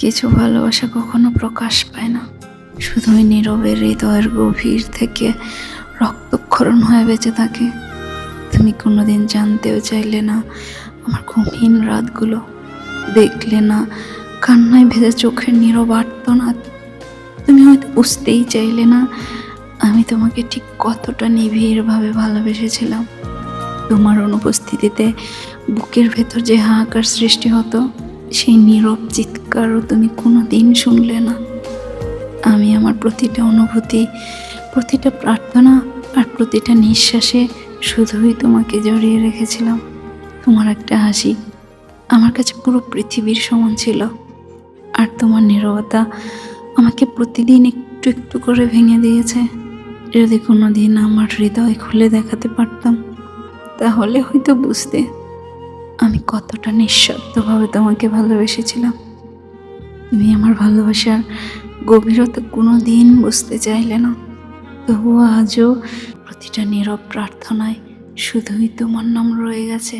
কিছু ভালোবাসা কখনো প্রকাশ পায় না, শুধুই নীরবে হৃদয়ের গভীর থেকে রক্তক্ষরণ হয়ে বেঁচে থাকে। তুমি কোনোদিন জানতেও চাইলে না আমার ঘুমহীন রাতগুলো, দেখলে না কান্নায় ভেজা চোখের নীরব আর্তনাদ। তুমি হয়তো বুঝতেই চাইলে না আমি তোমাকে ঠিক কতটা নিবিড়ভাবে ভালোবেসেছিলাম। তোমার অনুপস্থিতিতে বুকের ভেতর যে হাহাকার সৃষ্টি হতো, সেই নীরব চিৎকারও তুমি কোনোদিন শুনলে না। আমি আমার প্রতিটা অনুভূতি, প্রতিটা প্রার্থনা আর প্রতিটা নিঃশ্বাসে শুধুই তোমাকে জড়িয়ে রেখেছিলাম। তোমার একটা হাসি আমার কাছে পুরো পৃথিবীর সমান ছিল, আর তোমার নীরবতা আমাকে প্রতিদিন একটু একটু করে ভেঙে দিয়েছে। যদি কোনোদিন আমার হৃদয় খুলে দেখাতে পারতাম, তাহলে হয়তো বুঝতে আমি কতটা নিঃস্বার্থভাবে তোমাকে ভালোবেসেছিলাম। তুমি আমার ভালোবাসার গভীরতা কোনো দিন বুঝতে চাইলে না, তবুও আজও প্রতিটা নীরব প্রার্থনায় শুধুই তোমার নাম রয়ে গেছে।